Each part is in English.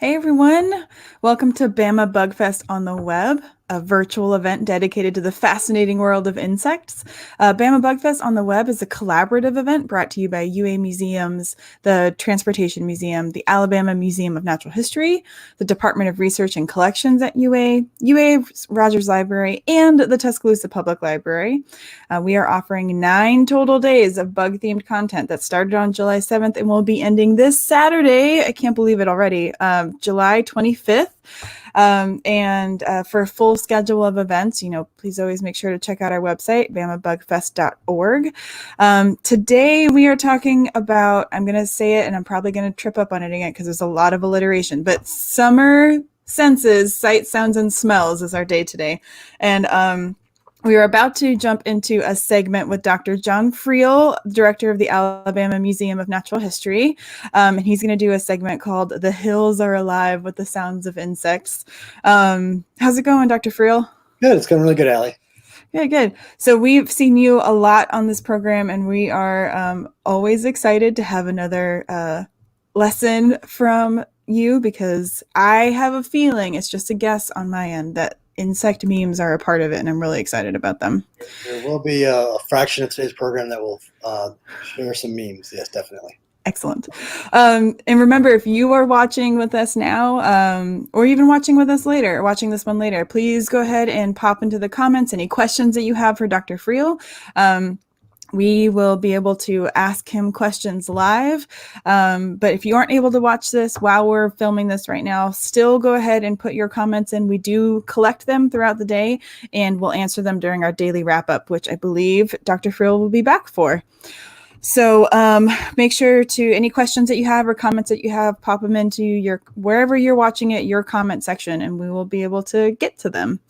Hey everyone, welcome to Bama Bug Fest on the web, a virtual event dedicated to the fascinating world of insects. Bama Bug Fest on the web is a collaborative event brought to you by UA Museums, the Transportation Museum, the Alabama Museum of Natural History, the Department of Research and Collections at UA Rogers Library, and the Tuscaloosa Public Library. We are offering 9 total days of bug-themed content that started on July 7th and will be ending this Saturday. I can't believe it already, July 25th. And for a full schedule of events, please always make sure to check out our website, bamabugfest.org. Today we are talking about, I'm going to say it and I'm probably going to trip up on it again because there's a lot of alliteration, but summer senses, sight, sounds, and smells is our day today. And we are about to jump into a segment with Dr. John Friel, director of the Alabama Museum of Natural History. And he's going to do a segment called The Hills Are Alive with the Sounds of Insects. How's it going, Dr. Friel? Good. It's going really good, Allie. Good. So we've seen you a lot on this program, and we are always excited to have another lesson from you because I have a feeling, it's just a guess on my end, that insect memes are a part of it, and I'm really excited about them. There will be a fraction of today's program that will share some memes. Yes, definitely. Excellent. And remember, if you are watching with us now, or even watching with us later, watching this one later, please go ahead and pop into the comments any questions that you have for Dr. Friel. We will be able to ask him questions live. But if you aren't able to watch this while we're filming this right now, still go ahead and put your comments in. We do collect them throughout the day, and we'll answer them during our daily wrap-up, which I believe Dr. Friel will be back for. So make sure to, any questions that you have or comments that you have, pop them into your, wherever you're watching it, your comment section, and we will be able to get to them.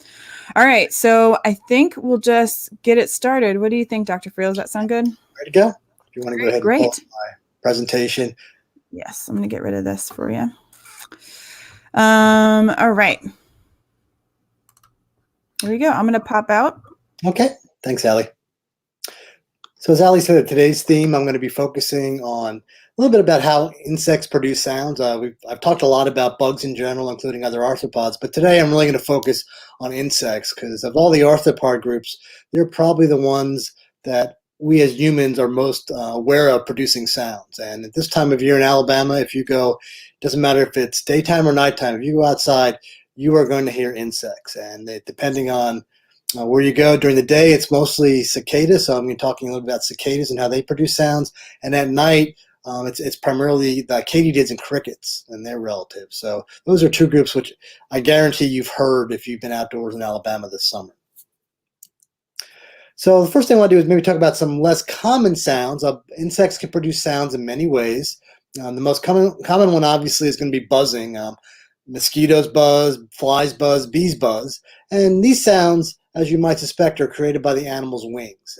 All right, so I think we'll just get it started. What do you think, Dr. Friel? Does that sound good? Ready to go? If you want to go ahead and pull up my presentation. Yes, I'm going to get rid of this for you. All right. There we go. I'm going to pop out. Okay. Thanks, Allie. So as Allie said, today's theme, I'm going to be focusing on a little bit about how insects produce sounds. I've talked a lot about bugs in general, including other arthropods, but today I'm really going to focus on insects because of all the arthropod groups, they're probably the ones that we as humans are most aware of producing sounds. And at this time of year in Alabama, if you go, doesn't matter if it's daytime or nighttime, if you go outside, you are going to hear insects. And depending on where you go during the day, it's mostly cicadas. So I'm going to be talking a little bit about cicadas and how they produce sounds. And at night, it's primarily the katydids and crickets and their relatives. So those are two groups which I guarantee you've heard if you've been outdoors in Alabama this summer. So the first thing I want to do is maybe talk about some less common sounds. Insects can produce sounds in many ways. The most common one obviously is going to be buzzing. Mosquitoes buzz, flies buzz, bees buzz. And these sounds, as you might suspect, are created by the animal's wings.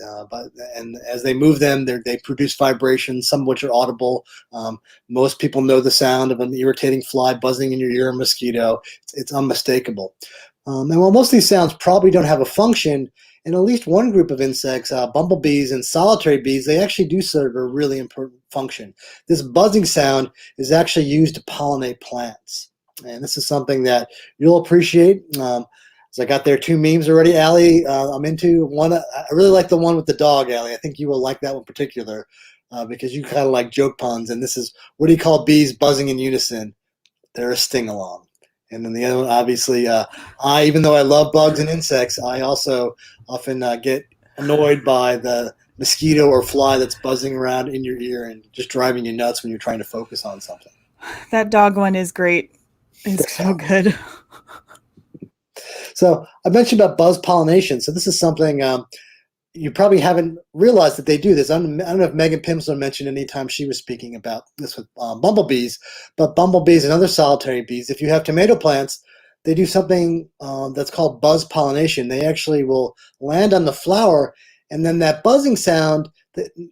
And as they move them, they produce vibrations, some of which are audible. Most people know the sound of an irritating fly buzzing in your ear, a mosquito. It's unmistakable. And while most of these sounds probably don't have a function, in at least one group of insects, bumblebees and solitary bees, they actually do serve a really important function. This buzzing sound is actually used to pollinate plants. And this is something that you'll appreciate. So I got there 2 memes already, Allie. I'm into one. I really like the one with the dog, Allie. I think you will like that one in particular because you kind of like joke puns. And this is, what do you call bees buzzing in unison? They're a sting-along. And then the other one, obviously, even though I love bugs and insects, I also often get annoyed by the mosquito or fly that's buzzing around in your ear and just driving you nuts when you're trying to focus on something. That dog one is great. It's so good. So I mentioned about buzz pollination. So this is something you probably haven't realized that they do this. I don't know if Megan Pimsleur mentioned anytime she was speaking about this with bumblebees, but bumblebees and other solitary bees, if you have tomato plants, they do something that's called buzz pollination. They actually will land on the flower, and then that buzzing sound,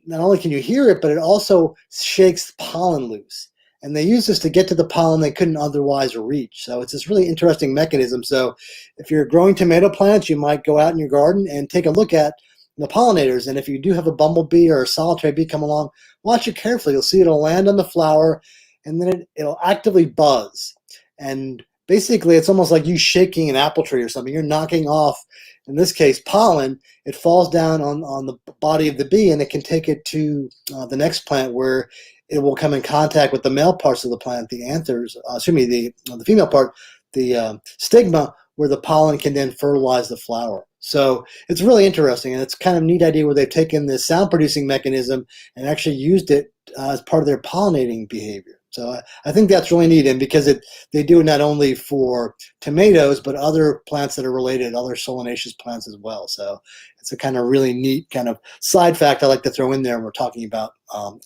not only can you hear it, but it also shakes the pollen loose. And they use this to get to the pollen they couldn't otherwise reach. So it's this really interesting mechanism. So if you're growing tomato plants, you might go out in your garden and take a look at the pollinators. And if you do have a bumblebee or a solitary bee come along, watch it carefully. You'll see it'll land on the flower, and then it'll actively buzz. and basically it's almost like you shaking an apple tree or something. You're knocking off, in this case, pollen. It falls down on the body of the bee, and it can take it to the next plant where it will come in contact with the male parts of the plant, the anthers, the female part, the stigma, where the pollen can then fertilize the flower. So it's really interesting, and it's kind of a neat idea where they've taken this sound-producing mechanism and actually used it as part of their pollinating behavior. So I think that's really neat, and because they do it not only for tomatoes, but other plants that are related, other solanaceous plants as well. So it's a kind of really neat kind of side fact I like to throw in there when we're talking about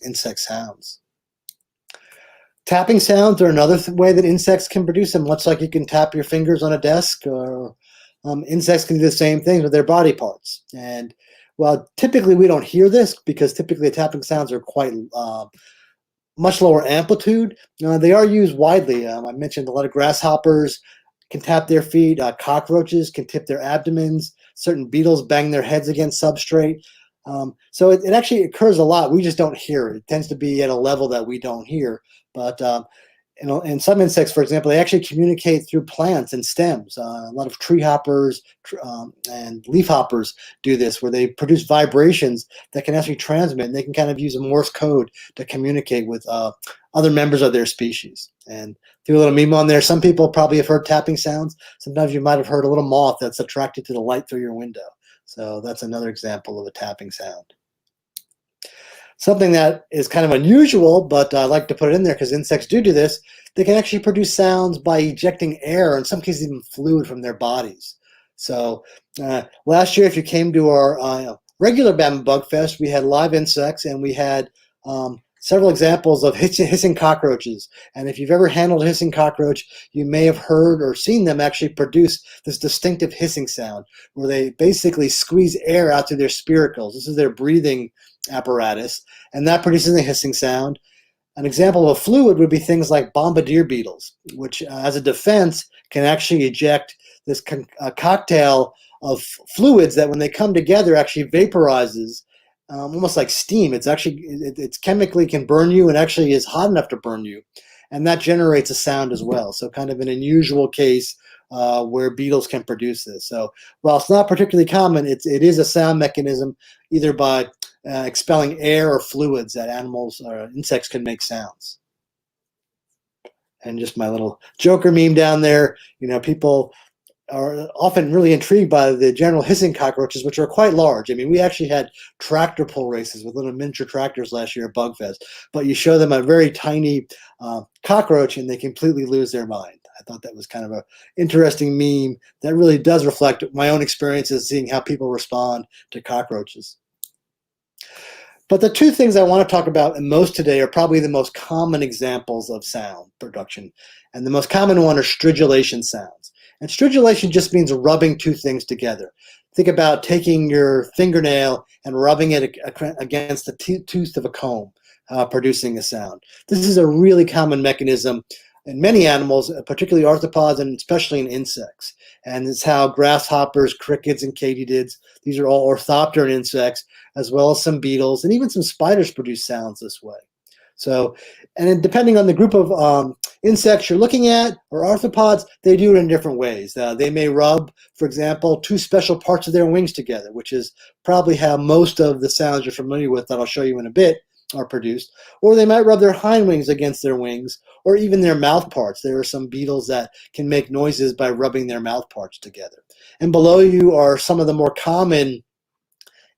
insect sounds. Tapping sounds are another way that insects can produce them, much like you can tap your fingers on a desk, or insects can do the same thing with their body parts. And while typically we don't hear this, because typically tapping sounds are quite much lower amplitude, they are used widely. I mentioned a lot of grasshoppers can tap their feet, cockroaches can tip their abdomens, certain beetles bang their heads against substrate. So it actually occurs a lot. We just don't hear it. It tends to be at a level that we don't hear. But in some insects, for example, they actually communicate through plants and stems. A lot of tree hoppers and leaf hoppers do this, where they produce vibrations that can actually transmit, and they can kind of use a Morse code to communicate with other members of their species. And through a little meme on there, some people probably have heard tapping sounds. Sometimes you might have heard a little moth that's attracted to the light through your window. So that's another example of a tapping sound. Something that is kind of unusual, but I like to put it in there because insects do this. They can actually produce sounds by ejecting air, in some cases even fluid, from their bodies. So last year, if you came to our regular Bama Bug Fest, we had live insects, and we had several examples of hissing cockroaches. And if you've ever handled a hissing cockroach, you may have heard or seen them actually produce this distinctive hissing sound, where they basically squeeze air out through their spiracles. This is their breathing apparatus, and that produces a hissing sound. An example of a fluid would be things like bombardier beetles, which as a defense can actually eject this cocktail of fluids that when they come together actually vaporizes, almost like steam. It's chemically can burn you, and actually is hot enough to burn you, and that generates a sound as well. So kind of an unusual case where beetles can produce this. So while it's not particularly common, it is a sound mechanism, either by expelling air or fluids that animals or insects can make sounds. And just my little Joker meme down there, people are often really intrigued by the general hissing cockroaches, which are quite large. I mean, we actually had tractor pull races with little miniature tractors last year at Bug Fest, but you show them a very tiny cockroach and they completely lose their mind. I thought that was kind of an interesting meme that really does reflect my own experiences seeing how people respond to cockroaches. But the two things I want to talk about most today are probably the most common examples of sound production. And the most common one are stridulation sounds. And stridulation just means rubbing two things together. Think about taking your fingernail and rubbing it against the tooth of a comb, producing a sound. This is a really common mechanism in many animals, particularly arthropods and especially in insects. And it's how grasshoppers, crickets, and katydids, these are all orthopteran insects, as well as some beetles, and even some spiders produce sounds this way. So, and then depending on the group of insects you're looking at, or arthropods, they do it in different ways. They may rub, for example, two special parts of their wings together, which is probably how most of the sounds you're familiar with that I'll show you in a bit are produced. Or they might rub their hind wings against their wings, or even their mouth parts. There are some beetles that can make noises by rubbing their mouth parts together. And below you are some of the more common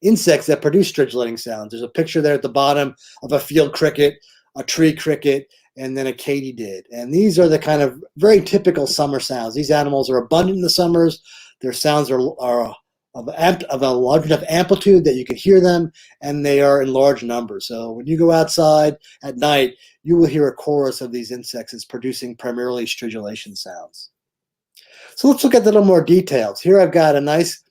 insects that produce stridulating sounds. There's a picture there at the bottom of a field cricket, a tree cricket, and then a katydid. And these are the kind of very typical summer sounds. These animals are abundant in the summers. Their sounds are of a large enough amplitude that you can hear them, and they are in large numbers. So when you go outside at night, you will hear a chorus of these insects that's producing primarily stridulation sounds. So let's look at a little more details. Here I've got a nice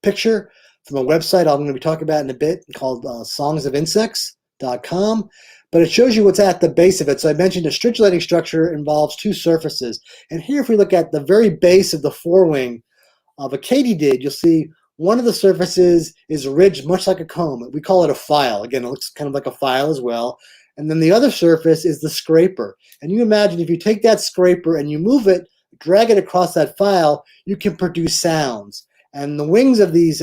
picture from a website I'm going to be talking about in a bit called songsofinsects.com, but it shows you what's at the base of it. So I mentioned a stridulating structure involves two surfaces. And here if we look at the very base of the forewing of a katydid, you'll see one of the surfaces is ridged much like a comb. We call it a file. Again, it looks kind of like a file as well. And then the other surface is the scraper. And you imagine if you take that scraper and you move it, drag it across that file, you can produce sounds. And the wings of these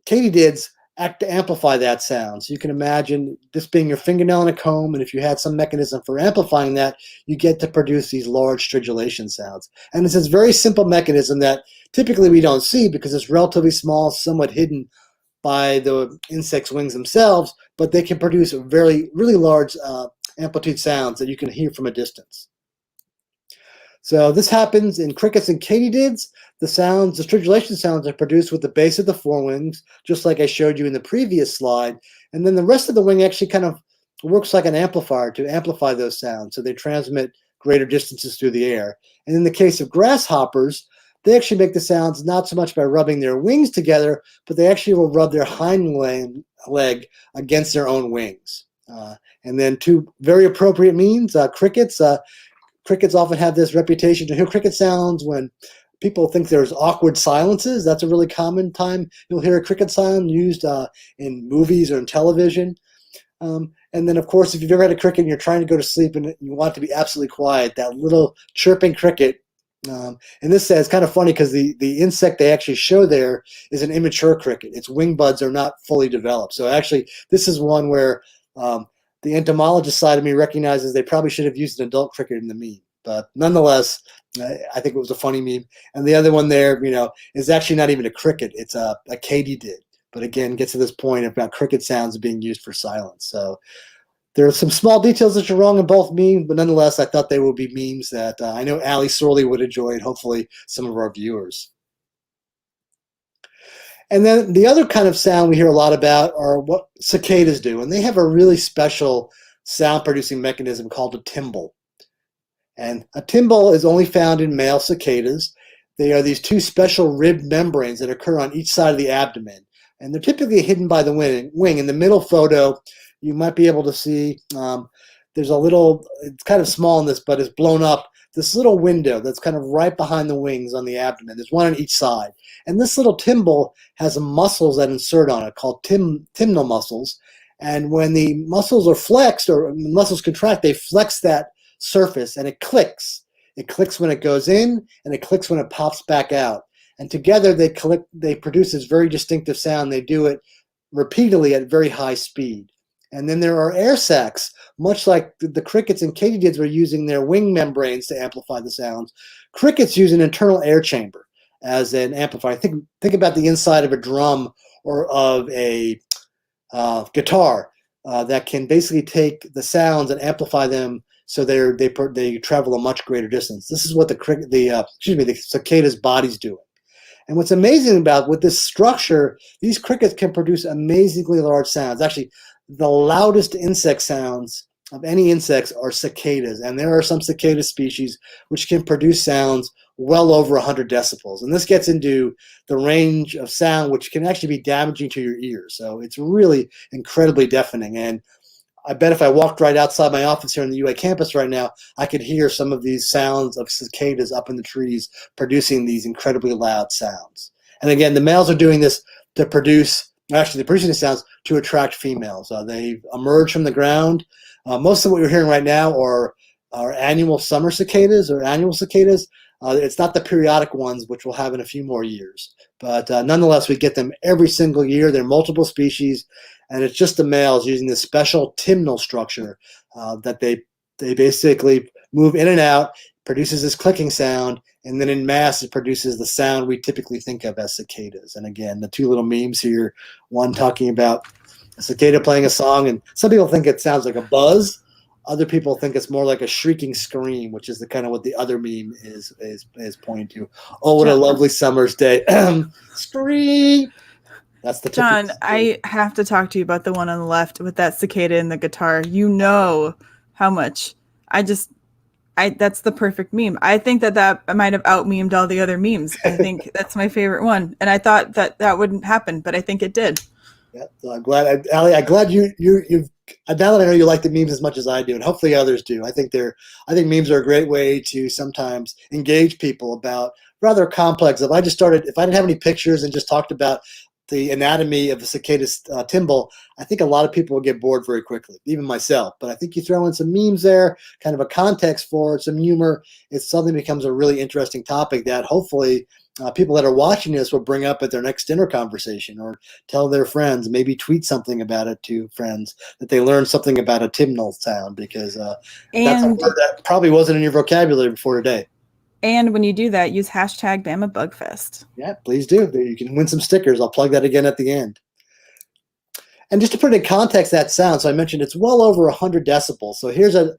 katydids act to amplify that sound. So you can imagine this being your fingernail in a comb, and if you had some mechanism for amplifying that, you get to produce these large stridulation sounds. And it's this very simple mechanism that typically we don't see because it's relatively small, somewhat hidden by the insect's wings themselves, but they can produce really large amplitude sounds that you can hear from a distance. So this happens in crickets and katydids. The stridulation sounds are produced with the base of the forewings, just like I showed you in the previous slide. And then the rest of the wing actually kind of works like an amplifier to amplify those sounds, so they transmit greater distances through the air. And in the case of grasshoppers, they actually make the sounds not so much by rubbing their wings together, but they actually will rub their hind leg against their own wings. And then two very appropriate means, crickets. Crickets often have this reputation to hear cricket sounds when people think there's awkward silences. That's a really common time you'll hear a cricket sound used in movies or in television. And then, of course, if you've ever had a cricket and you're trying to go to sleep and you want it to be absolutely quiet, that little chirping cricket. And this is kind of funny because the insect they actually show there is an immature cricket. Its wing buds are not fully developed. So actually, this is one where the entomologist side of me recognizes they probably should have used an adult cricket in the meme. But nonetheless, I think it was a funny meme. And the other one there, is actually not even a cricket. It's a katydid. But again, gets to this point about cricket sounds being used for silence. So there are some small details that are wrong in both memes, but nonetheless, I thought they would be memes that I know Allie sorely would enjoy, and hopefully some of our viewers. And then the other kind of sound we hear a lot about are what cicadas do. And they have a really special sound-producing mechanism called a timbal. And a timbal is only found in male cicadas. They are these two special ribbed membranes that occur on each side of the abdomen. And they're typically hidden by the wing. In the middle photo, you might be able to see there's a little, it's kind of small in this, but it's blown up, this little window that's kind of right behind the wings on the abdomen. There's one on each side. And this little timbal has muscles that insert on it called Tymnal muscles. And when the muscles are flexed or muscles contract, they flex that surface and it clicks. It clicks when it goes in and it clicks when it pops back out. And together they produce this very distinctive sound. They do it repeatedly at very high speed. And then there are air sacs, much like the crickets and katydids were using their wing membranes to amplify the sounds. Crickets use an internal air chamber as an amplifier. Think about the inside of a drum or of a guitar that can basically take the sounds and amplify them so they travel a much greater distance. This is what the cicada's body's doing. And what's amazing about with this structure, these crickets can produce amazingly large sounds. Actually, the loudest insect sounds of any insects are cicadas, and there are some cicada species which can produce sounds well over 100 decibels. And this gets into the range of sound which can actually be damaging to your ears. So it's really incredibly deafening. And I bet if I walked right outside my office here on the UA campus right now, I could hear some of these sounds of cicadas up in the trees producing these incredibly loud sounds. And again, the males are doing this to produce, actually they're producing the sounds to attract females. They emerge from the ground. Most of what you're hearing right now are annual summer cicadas or annual cicadas. It's not the periodic ones, which we'll have in a few more years. But nonetheless, we get them every single year. They're multiple species, and it's just the males using this special Tymnal structure that they basically move in and out, produces this clicking sound, and then in mass it produces the sound we typically think of as cicadas. And again, the two little memes here, one talking about a cicada playing a song, and some people think it sounds like a buzz. Other people think it's more like a shrieking scream, which is the kind of what the other meme is pointing to. Oh, what a lovely summer's day. Scream! That's the John, I have to talk to you about the one on the left with that cicada and the guitar. You know how much that's the perfect meme. I think that might have out-memed all the other memes. I think that's my favorite one. And I thought that wouldn't happen, but I think it did. Yeah, so I'm glad, Allie. I'm glad you've now that I know you like the memes as much as I do, and hopefully others do. I think memes are a great way to sometimes engage people about rather complex. If I didn't have any pictures and just talked about the anatomy of a cicada's timbal, I think a lot of people will get bored very quickly, even myself. But I think you throw in some memes there, kind of a context for it, some humor, it suddenly becomes a really interesting topic that hopefully people that are watching this will bring up at their next dinner conversation or tell their friends, maybe tweet something about it to friends that they learned something about a Tymnal sound, because that's a And word that probably wasn't in your vocabulary before today. and when you do that, use hashtag Bama Bug Fest. Yeah, please do. You can win some stickers. I'll plug that again at the end. And just to put it in context, that sound, so I mentioned it's well over 100 decibels. So here's a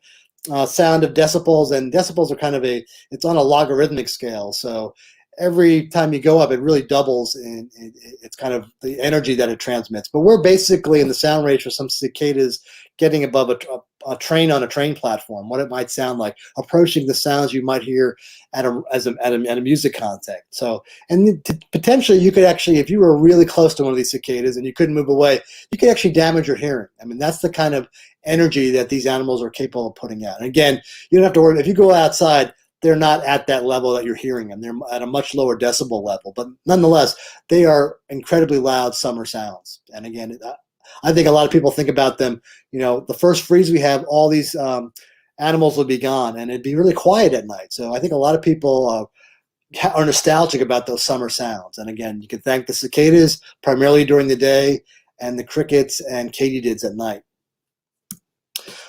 sound of decibels, and decibels are kind of it's on a logarithmic scale. So every time you go up, it really doubles, and it's kind of the energy that it transmits. But we're basically in the sound range for some cicadas getting above a train on a train platform, what it might sound like, approaching the sounds you might hear at a music contact. So, and potentially you could actually, if you were really close to one of these cicadas and you couldn't move away, you could actually damage your hearing. I mean, that's the kind of energy that these animals are capable of putting out. And again, you don't have to worry. If you go outside, they're not at that level that you're hearing them. They're at a much lower decibel level. But nonetheless, they are incredibly loud summer sounds. And again, I think a lot of people think about them, the first freeze we have, all these animals would be gone, and it'd be really quiet at night. So I think a lot of people are nostalgic about those summer sounds. And again, you can thank the cicadas primarily during the day and the crickets and katydids at night.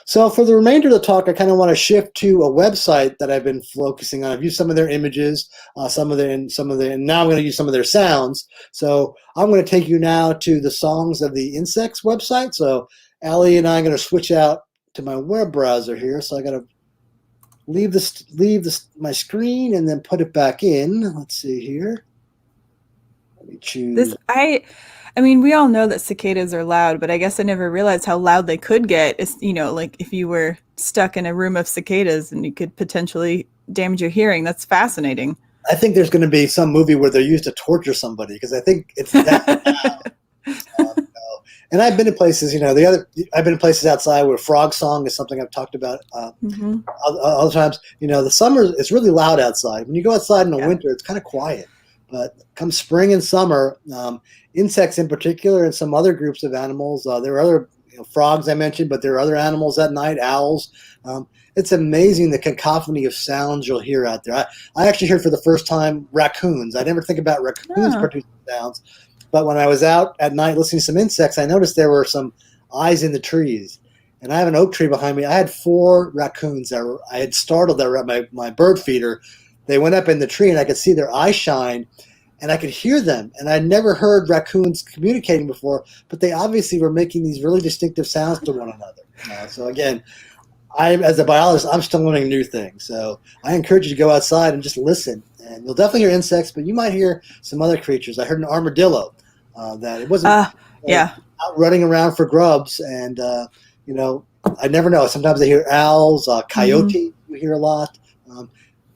So for the remainder of the talk, I kind of want to shift to a website that I've been focusing on. I've used some of their images, and now I'm going to use some of their sounds. So I'm going to take you now to the Songs of the Insects website. So Allie and I are going to switch out to my web browser here. So I got to leave my screen and then put it back in. Let's see here. Let me choose this. I mean, we all know that cicadas are loud, but I guess I never realized how loud they could get. It's, like if you were stuck in a room of cicadas and you could potentially damage your hearing. That's fascinating. I think there's going to be some movie where they're used to torture somebody, because I think it's that loud. And I've been in places, I've been in places outside where frog song is something I've talked about other times. The summer, it's really loud outside. When you go outside in the winter, it's kind of quiet. But come spring and summer, insects in particular, and some other groups of animals, there are other frogs I mentioned, but there are other animals at night, owls. It's amazing the cacophony of sounds you'll hear out there. I actually heard for the first time raccoons. I never think about raccoons producing sounds, but when I was out at night listening to some insects, I noticed there were some eyes in the trees. And I have an oak tree behind me. I had 4 raccoons that I had startled that were at my bird feeder. They went up in the tree, and I could see their eyes shine, and I could hear them. And I'd never heard raccoons communicating before, but they obviously were making these really distinctive sounds to one another. So again, as a biologist, I'm still learning new things. So I encourage you to go outside and just listen. And you'll definitely hear insects, but you might hear some other creatures. I heard an armadillo that it wasn't out running around for grubs. And, I never know. Sometimes I hear owls, coyote, you hear a lot.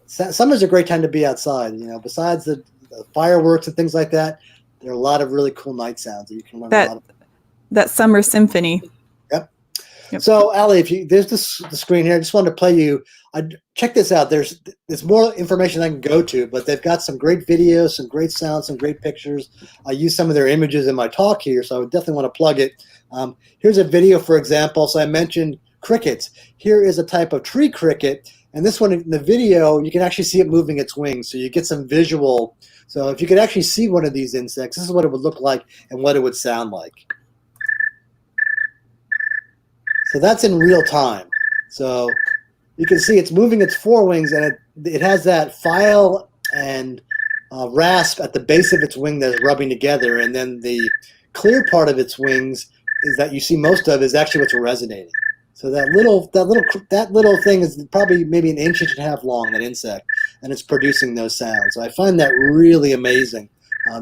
Summer's a great time to be outside. Besides the fireworks and things like that, there are a lot of really cool night sounds that you can learn a lot of. That summer symphony. Yep. So, Allie, there's the screen here. I just wanted to play you. Check this out. There's more information I can go to, but they've got some great videos, some great sounds, some great pictures. I use some of their images in my talk here, so I would definitely want to plug it. Here's a video, for example. So I mentioned crickets. Here is a type of tree cricket, and this one in the video, you can actually see it moving its wings, so you get some visual. So if you could actually see one of these insects, this is what it would look like and what it would sound like. So that's in real time. So you can see it's moving its forewings, and it has that file and rasp at the base of its wing that is rubbing together, and then the clear part of its wings is that you see most of is actually what's resonating. So that little thing is probably maybe an inch and a half long, that insect, and it's producing those sounds. So I find that really amazing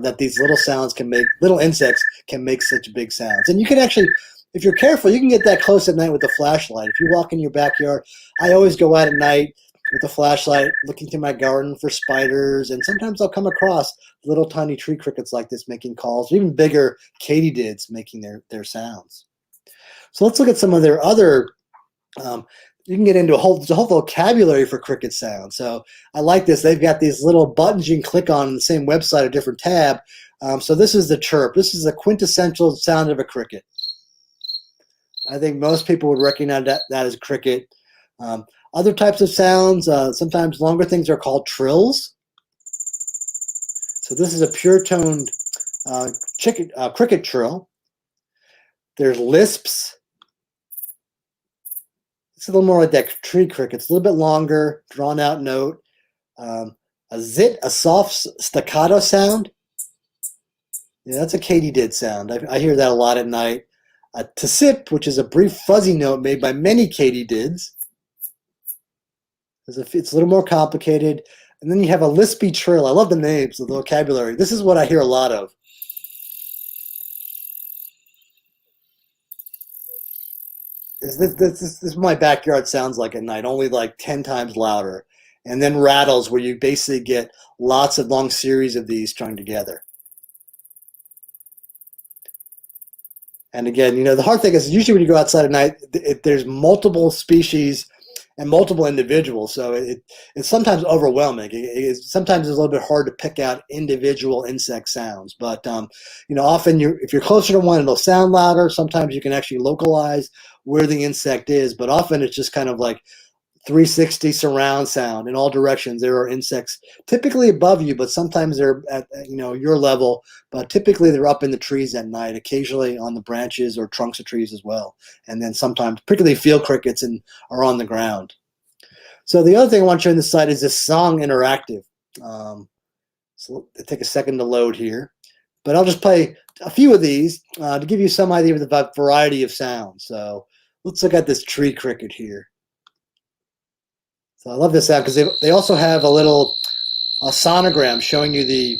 that these little insects can make such big sounds. And you can actually, if you're careful, you can get that close at night with a flashlight. If you walk in your backyard, I always go out at night with a flashlight looking through my garden for spiders, and sometimes I'll come across little tiny tree crickets like this making calls, or even bigger katydids making their sounds. So let's look at some of their other, you can get into there's a whole vocabulary for cricket sounds. So I like this. They've got these little buttons you can click on in the same website, a different tab. So this is the chirp. This is a quintessential sound of a cricket. I think most people would recognize that as a cricket. Other types of sounds, sometimes longer things are called trills. So this is a pure-toned cricket trill. There's lisps. It's a little more like that tree cricket. It's a little bit longer, drawn-out note. A zit, a soft staccato sound. Yeah, that's a katydid sound. I hear that a lot at night. A tsip, which is a brief fuzzy note made by many katydids. It's a little more complicated. And then you have a lispy trill. I love the names, the vocabulary. This is what I hear a lot of. This is what my backyard sounds like at night, only like 10 times louder. And then rattles, where you basically get lots of long series of these strung together. And again, the hard thing is usually when you go outside at night, there's multiple species and multiple individuals. So it's sometimes overwhelming. Sometimes it's a little bit hard to pick out individual insect sounds. But, often if you're closer to one, it'll sound louder. Sometimes you can actually localize where the insect is. But often it's just kind of like 360 surround sound in all directions. There are insects typically above you, but sometimes they're at your level. But typically they're up in the trees at night, occasionally on the branches or trunks of trees as well. And then sometimes, particularly field crickets, are on the ground. So the other thing I want to show on this side is this song interactive. So it'll take a second to load here, but I'll just play a few of these to give you some idea of the variety of sounds. So let's look at this tree cricket here. So I love this sound because they also have a little sonogram showing you the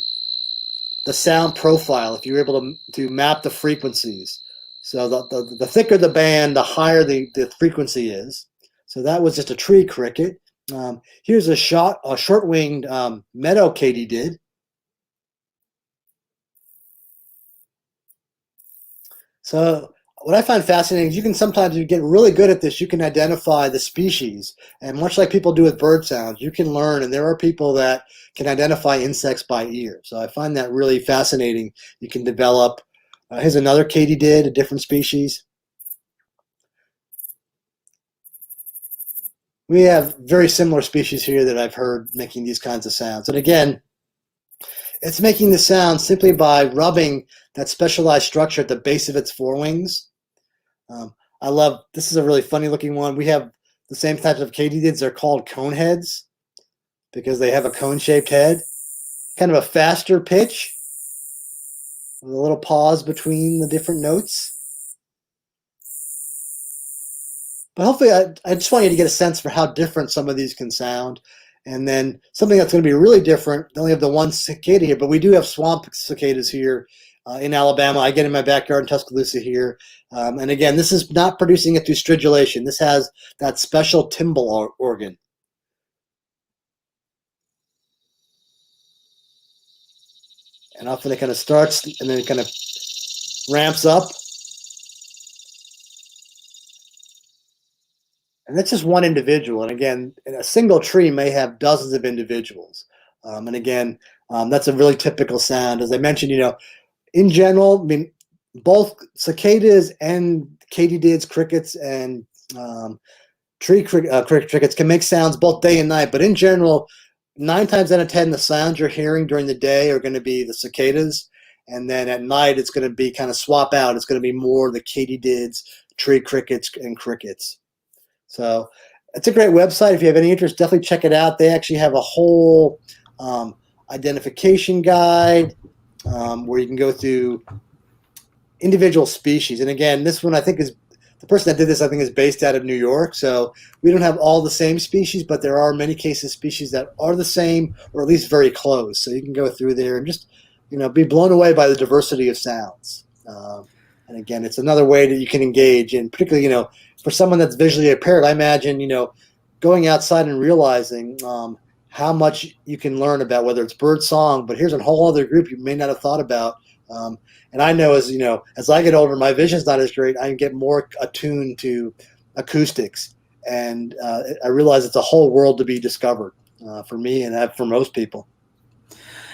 sound profile if you're able to map the frequencies. So the thicker the band, the higher the frequency is. So that was just a tree cricket. Here's a short-winged meadow katydid. So what I find fascinating is you can sometimes get really good at this. You can identify the species, and much like people do with bird sounds, you can learn. And there are people that can identify insects by ear. So I find that really fascinating. You can develop. Here's another katydid, a different species. We have very similar species here that I've heard making these kinds of sounds. And again, it's making the sound simply by rubbing that specialized structure at the base of its forewings. This is a really funny looking one. We have the same types of katydids. They're called coneheads because they have a cone-shaped head. Kind of a faster pitch with a little pause between the different notes. But hopefully I just want you to get a sense for how different some of these can sound. And then something that's going to be really different, they only have the one cicada here, but we do have swamp cicadas here in Alabama. I get in my backyard in Tuscaloosa here. And again, this is not producing it through stridulation. This has that special timbal organ. And often it kind of starts and then it kind of ramps up. And that's just one individual. And again, a single tree may have dozens of individuals. And again, that's a really typical sound. As I mentioned, in general, both cicadas and katydids, crickets, and crickets can make sounds both day and night. But in general, 9 times out of 10, the sounds you're hearing during the day are going to be the cicadas. And then at night, it's going to be kind of swap out. It's going to be more the katydids, tree crickets, and crickets. So it's a great website. If you have any interest, definitely check it out. They actually have a whole identification guide where you can go through individual species. And again, this one I think is the person that did this. I think is based out of New York. So we don't have all the same species, but there are many cases species that are the same or at least very close. So you can go through there and just be blown away by the diversity of sounds. And again, it's another way that you can engage, and particularly for someone that's visually impaired, I imagine going outside and realizing how much you can learn about whether it's bird song, but here's a whole other group you may not have thought about. And I know as I get older, my vision's not as great. I get more attuned to acoustics, and I realize it's a whole world to be discovered for me and for most people.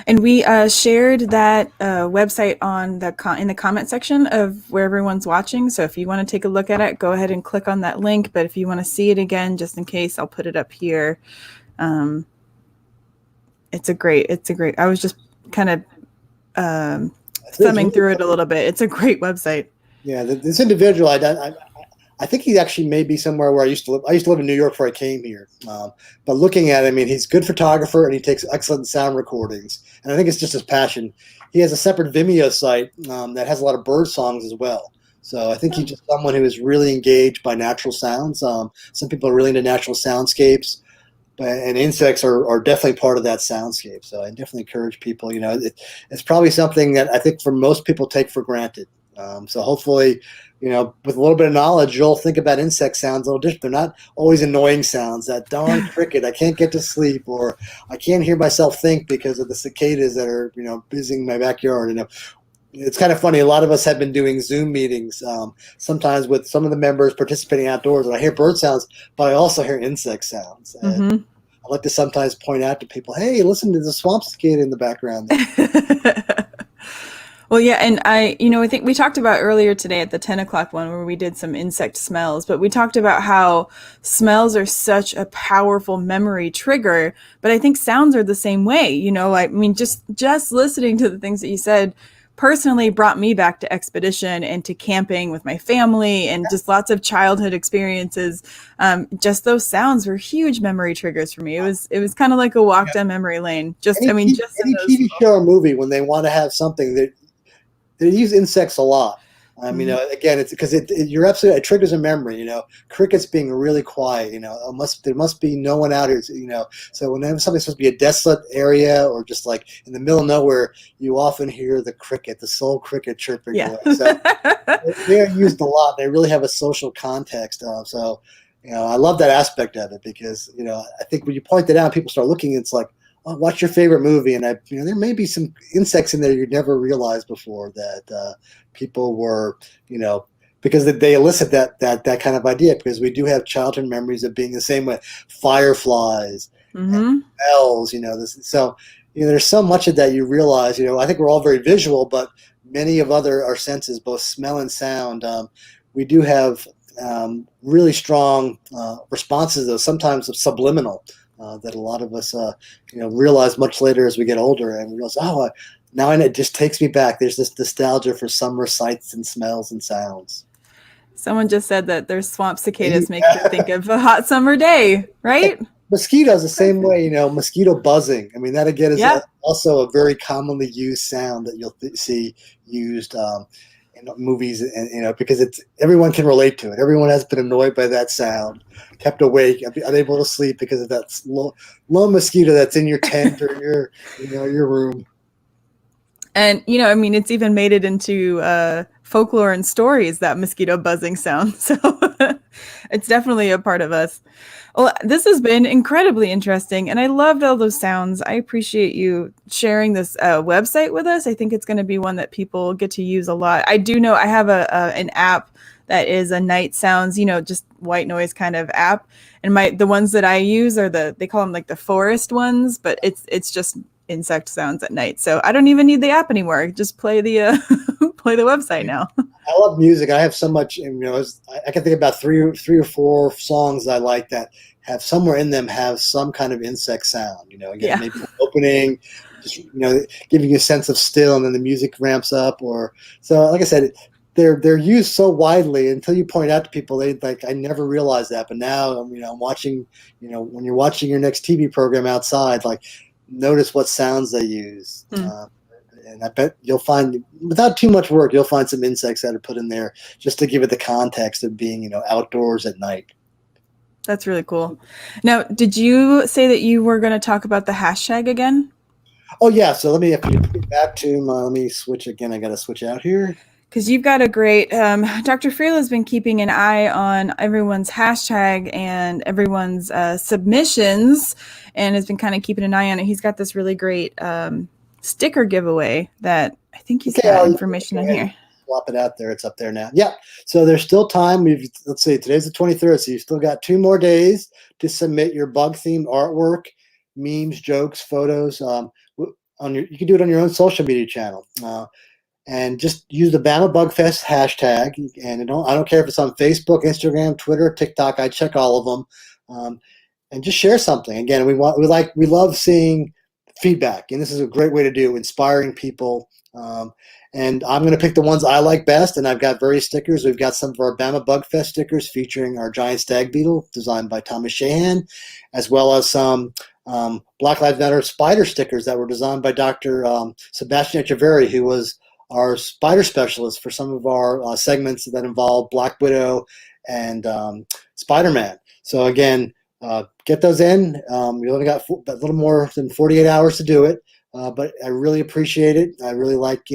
And we shared that website on the in the comment section of where everyone's watching. So if you want to take a look at it, go ahead and click on that link. But if you want to see it again, just in case, I'll put it up here. Um, it's a great. I was just kind of thumbing through it a little bit. It's a great website. Yeah, this individual, I think he actually may be somewhere where I used to live. I used to live in New York before I came here. But looking at him, I mean, he's a good photographer and he takes excellent sound recordings. And I think it's just his passion. He has a separate Vimeo site that has a lot of bird songs as well. So I think he's just someone who is really engaged by natural sounds. Some people are really into natural soundscapes, and insects are definitely part of that soundscape. So I definitely encourage people. It's probably something that I think for most people take for granted. So hopefully, with a little bit of knowledge, you'll think about insect sounds a little different. They're not always annoying sounds. That darn cricket, I can't get to sleep, or I can't hear myself think because of the cicadas that are, busying my backyard. It's kind of funny. A lot of us have been doing Zoom meetings, sometimes with some of the members participating outdoors, and I hear bird sounds, but I also hear insect sounds. And I like to sometimes point out to people, hey, listen to the swamp cicada in the background. Well, yeah, and I think we talked about earlier today at the 10 o'clock one where we did some insect smells, but we talked about how smells are such a powerful memory trigger, but I think sounds are the same way. I mean, just listening to the things that you said personally brought me back to expedition and to camping with my family and just lots of childhood experiences. Just those sounds were huge memory triggers for me. It was kind of like a walk down memory lane. Any TV show or movie, when they want to have something that they use insects a lot. Again, it's because you're absolutely, it triggers a memory. Crickets being really quiet. There must be no one out here. So whenever something's supposed to be a desolate area or just like in the middle of nowhere, you often hear the cricket, the sole cricket chirping away. So they're used a lot. They really have a social context. I love that aspect of it because I think when you point it out, people start looking. It's like, oh, what's your favorite movie? And there may be some insects in there you never realized before that people were, because they elicit that kind of idea. Because we do have childhood memories of being the same way, fireflies, and bells. There's so much of that you realize. I think we're all very visual, but many of our senses, both smell and sound, we do have really strong responses, though sometimes subliminal. That a lot of us, realize much later as we get older, and realize, now it just takes me back. There's this nostalgia for summer sights and smells and sounds. Someone just said that their swamp cicadas make you think of a hot summer day, right? Mosquitoes the same way, mosquito buzzing. I mean, that again is also a very commonly used sound that you'll see used in movies, and because everyone can relate to it. Everyone has been annoyed by that sound, kept awake, unable to sleep because of that low mosquito that's in your tent or your room. And it's even made it into folklore and stories, that mosquito buzzing sound. So it's definitely a part of us. Well, this has been incredibly interesting, and I loved all those sounds. I appreciate you sharing this website with us. I think it's going to be one that people get to use a lot. I do know I have an app that is a night sounds, just white noise kind of app. And the ones that I use are they call them like the forest ones, but it's just insect sounds at night. So I don't even need the app anymore. Just play the play the website now. I love music. I have so much, I can think about three or four songs I like that have somewhere in them have some kind of insect sound. Maybe an opening, just giving you a sense of still, and then the music ramps up. So, like I said, they're used so widely until you point out to people, they like, I never realized that, but now I'm watching. When you're watching your next TV program outside, like, notice what sounds they use. And I bet you'll find, without too much work, you'll find some insects that are put in there just to give it the context of being, outdoors at night. That's really cool. Now, did you say that you were going to talk about the hashtag again? Oh, yeah. So let me get back to let me switch again. I got to switch out here. Because you've got a great, Dr. Friel has been keeping an eye on everyone's hashtag and everyone's submissions, and has been kind of keeping an eye on it. He's got this really great sticker giveaway that I think he's got information on here. Swap it out there. It's up there now. Yeah. So there's still time. Let's see, today's the 23rd. So you've still got 2 more days to submit your bug themed artwork, memes, jokes, photos. you can do it on your own social media channel. And just use the Bama Bug Fest hashtag. And I don't care if it's on Facebook, Instagram, Twitter, TikTok. I check all of them. And just share something. Again, we love seeing feedback, and this is a great way to do inspiring people. And I'm going to pick the ones I like best, and I've got various stickers. We've got some of our Bama Bug Fest stickers featuring our giant stag beetle designed by Thomas Shahan, as well as some Black Lives Matter spider stickers that were designed by Dr. Sebastian Echeverry, who was our spider specialist for some of our segments that involve Black Widow and Spider-Man. So again, get those in. You only got a little more than 48 hours to do it, but I really appreciate it. I really like,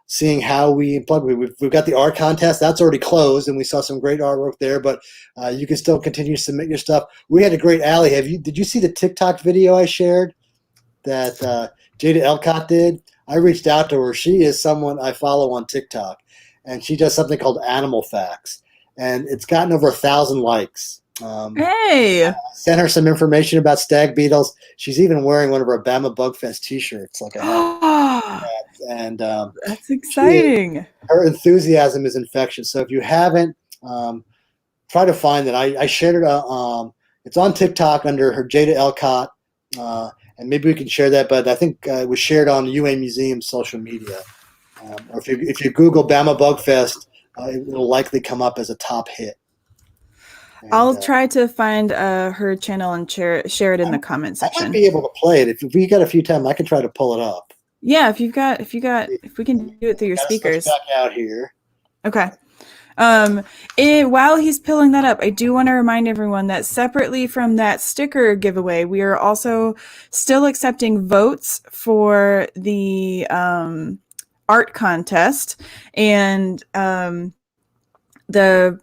seeing how we plug. We've got the art contest that's already closed, and we saw some great artwork there. But you can still continue to submit your stuff. We had a great alley. Did you see the TikTok video I shared that Jada Elcott did? I reached out to her. She is someone I follow on TikTok, and she does something called Animal Facts, and it's gotten over 1,000 likes. Hey! Sent her some information about stag beetles. She's even wearing one of our Bama Bug Fest T-shirts, like a hat. And that's exciting. Her enthusiasm is infectious. So if you haven't, try to find it. I shared it. It's on TikTok under her Jada Elcott, and maybe we can share that. But I think it was shared on UA Museum's social media. Or if you Google Bama Bug Fest, it will likely come up as a top hit. And, I'll try to find her channel and share it in the comment section. I might be able to play it if we got a few time. I can try to pull it up. Yeah, if we can do it through your speakers. Back out here. Okay. While he's pulling that up, I do want to remind everyone that separately from that sticker giveaway, we are also still accepting votes for the art contest, and the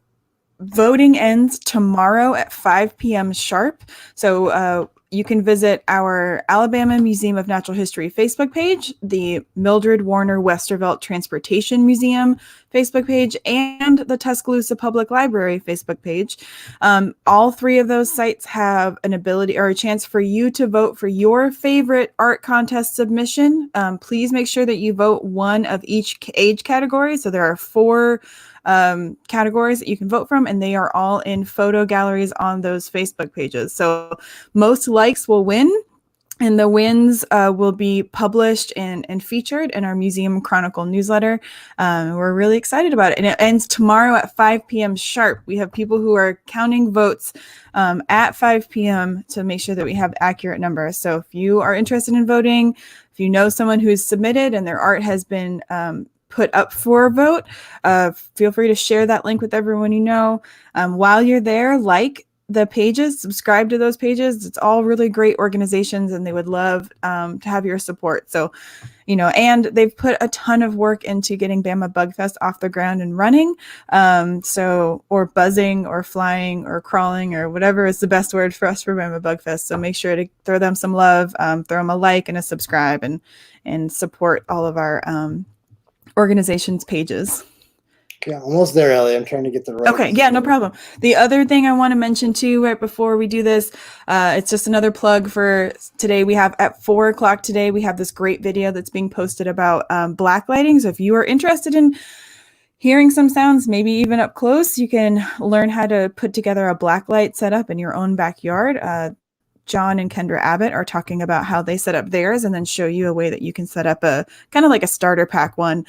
voting ends tomorrow at 5 p.m. sharp. So you can visit our Alabama Museum of Natural History Facebook page, the Mildred Warner Westervelt Transportation Museum Facebook page, and the Tuscaloosa Public Library Facebook page. All three of those sites have an ability or a chance for you to vote for your favorite art contest submission. Please make sure that you vote one of each age category. So there are 4 categories that you can vote from, and they are all in photo galleries on those Facebook pages. So most likes will win, and the wins will be published and featured in our Museum Chronicle newsletter. We're really excited about it, and it ends tomorrow at 5 p.m. sharp. We have people who are counting votes at 5 p.m. to make sure that we have accurate numbers. So if you are interested in voting, if you know someone who's submitted and their art has been put up for a vote, feel free to share that link with everyone you know. While you're there, like the pages, subscribe to those pages. It's all really great organizations, and they would love to have your support. So, and they've put a ton of work into getting Bama Bug Fest off the ground and running. Or buzzing or flying or crawling or whatever is the best word for us for Bama Bug Fest. So make sure to throw them some love, throw them a like and a subscribe, and support all of our organizations pages. Yeah, almost there, Ellie. I'm trying to get the right. Okay, yeah, no problem. The other thing I want to mention too, right before we do this, it's just another plug for today. We have at 4:00 today, we have this great video that's being posted about black lighting. So if you are interested in hearing some sounds, maybe even up close, you can learn how to put together a black light setup in your own backyard. John and Kendra Abbott are talking about how they set up theirs, and then show you a way that you can set up a kind of like a starter pack one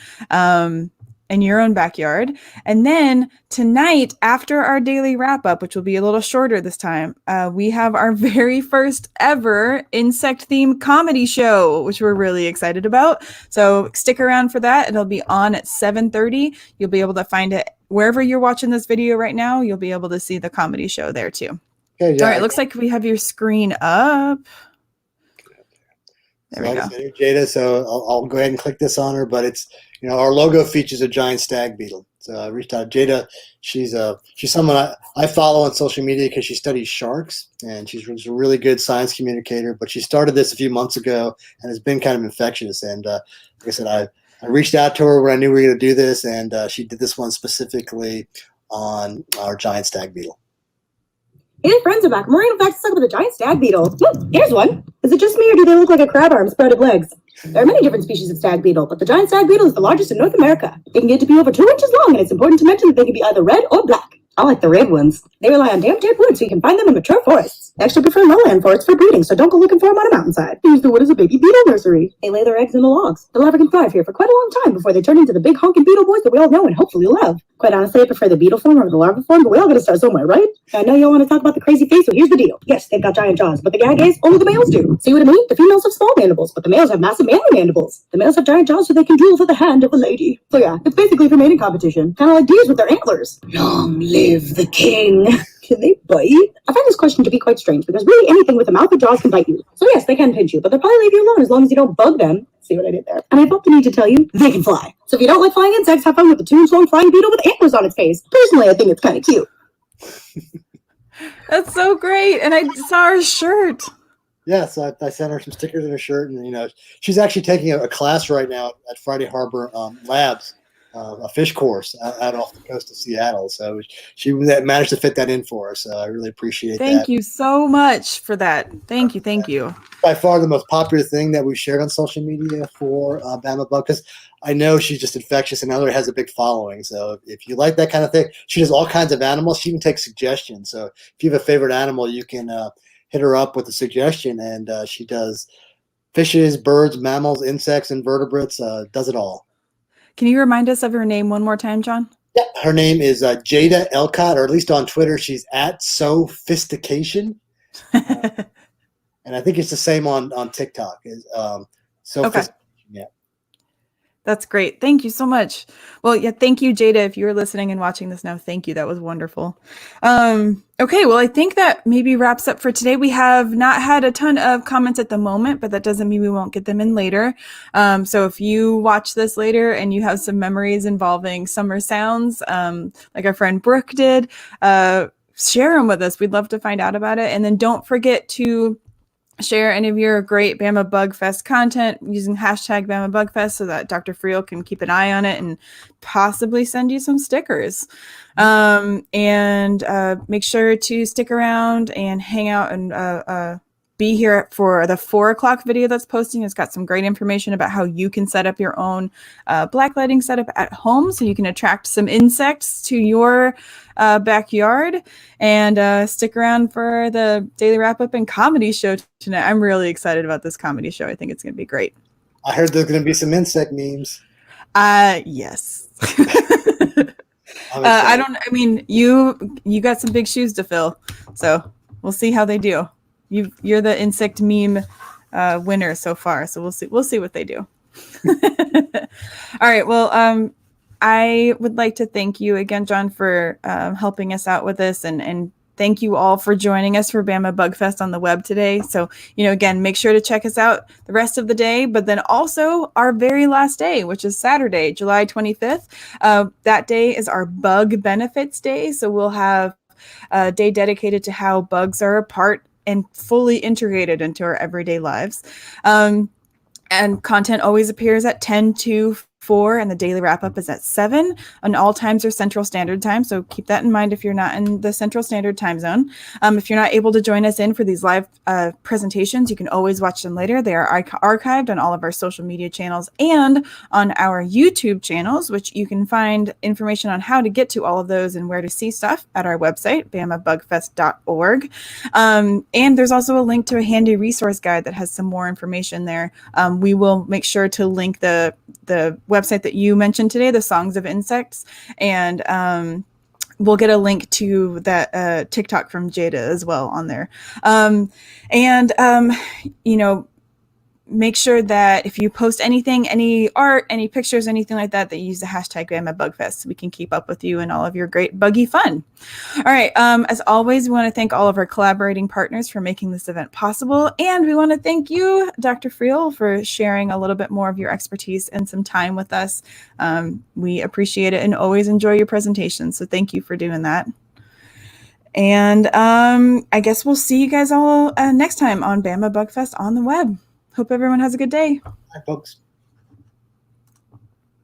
in your own backyard. And then tonight, after our daily wrap up, which will be a little shorter this time, we have our very first ever insect themed comedy show, which we're really excited about. So stick around for that. It'll be on at 7:30. You'll be able to find it wherever you're watching this video right now. You'll be able to see the comedy show there too. Okay, yeah, all right, looks like we have your screen up. There we go. Jada, so I'll go ahead and click this on her, but it's, our logo features a giant stag beetle. So I reached out to Jada. She's someone I follow on social media because she studies sharks, and she's a really good science communicator, but she started this a few months ago and has been kind of infectious. And like I said, I reached out to her when I knew we were going to do this, and she did this one specifically on our giant stag beetle. And friends are back. Maureen, in fact, let's talk about the giant stag beetle. Look, here's one. Is it just me, or do they look like a crab arm spread of legs? There are many different species of stag beetle, but the giant stag beetle is the largest in North America. They can get to be over 2 inches long, and it's important to mention that they can be either red or black. I like the red ones. They rely on damp wood, so you can find them in mature forests. They actually prefer lowland forests for breeding, so don't go looking for them on a mountainside. Use the wood as a baby beetle nursery. They lay their eggs in the logs. The larvae can thrive here for quite a long time before they turn into the big honking beetle boys that we all know and hopefully love. Quite honestly, I prefer the beetle form over the larva form, but we all gotta start somewhere, right? I know you all want to talk about the crazy face, so here's the deal. Yes, they've got giant jaws, but the gag is only the males do. See what I mean? The females have small mandibles, but the males have massive manly mandibles. The males have giant jaws so they can drool for the hand of a lady. So yeah, it's basically for mating competition. Kind of like deers with their antlers. Long live the king. Can they bite? I find this question to be quite strange because really anything with a mouth or jaws can bite you. So yes, they can pinch you, but they'll probably leave you alone as long as you don't bug them. See what I did there? And I felt the need to tell you, they can fly. So if you don't like flying insects, have fun with the 2-inch long flying beetle with antlers on its face. Personally, I think it's kind of cute. That's so great. And I saw her shirt. Yeah, so I sent her some stickers and a shirt, and she's actually taking a class right now at Friday Harbor Labs. A fish course out off the coast of Seattle. So she managed to fit that in for us. So I really appreciate that. Thank you so much for that. Thank you. By far the most popular thing that we've shared on social media for Bama Bug, because I know she's just infectious and I know has a big following. So if you like that kind of thing, she does all kinds of animals. She even takes suggestions. So if you have a favorite animal, you can hit her up with a suggestion, and she does fishes, birds, mammals, insects, invertebrates, does it all. Can you remind us of her name one more time, John? Yeah, her name is Jada Elcott, or at least on Twitter, she's at Sophistication. And I think it's the same on TikTok. Sophistication, yeah. That's great. Thank you so much. Well, yeah, thank you, Jada. If you're listening and watching this now, thank you. That was wonderful. Okay, well, I think that maybe wraps up for today. We have not had a ton of comments at the moment, but that doesn't mean we won't get them in later. So if you watch this later and you have some memories involving summer sounds, like our friend Brooke did, share them with us. We'd love to find out about it. And then don't forget to share any of your great Bama Bug Fest content using hashtag Bama Bug Fest so that Dr. Friel can keep an eye on it and possibly send you some stickers. And make sure to stick around and hang out and be here for the 4:00 video that's posting. It's got some great information about how you can set up your own black lighting setup at home so you can attract some insects to your backyard. And stick around for the daily wrap-up and comedy show tonight. I'm really excited about this comedy show. I think it's going to be great. I heard there's going to be some insect memes. Yes. You got some big shoes to fill, so we'll see how they do. You're the insect meme winner so far, so we'll see what they do. All right, well, I would like to thank you again, John, for helping us out with this, and thank you all for joining us for Bama Bug Fest on the web today. So, again, make sure to check us out the rest of the day, but then also our very last day, which is Saturday, July 25th. That day is our Bug Benefits Day. So we'll have a day dedicated to how bugs are a part and fully integrated into our everyday lives. And content always appears at 10 to 4, and the daily wrap-up is at 7, and all times are Central Standard Time, so keep that in mind if you're not in the Central Standard Time Zone. If you're not able to join us in for these live presentations, you can always watch them later. They are archived on all of our social media channels and on our YouTube channels, which you can find information on how to get to all of those and where to see stuff at our website, bamabugfest.org. And there's also a link to a handy resource guide that has some more information there. We will make sure to link the website that you mentioned today, the Songs of Insects, and we'll get a link to that TikTok from Jada as well on there. Make sure that if you post anything, any art, any pictures, anything like that, that you use the hashtag Bama Bug Fest so we can keep up with you and all of your great buggy fun. All right. As always, we want to thank all of our collaborating partners for making this event possible. And we want to thank you, Dr. Friel, for sharing a little bit more of your expertise and some time with us. We appreciate it and always enjoy your presentations. So thank you for doing that. And I guess we'll see you guys all next time on Bama Bug Fest on the web. Hope everyone has a good day. Bye, folks.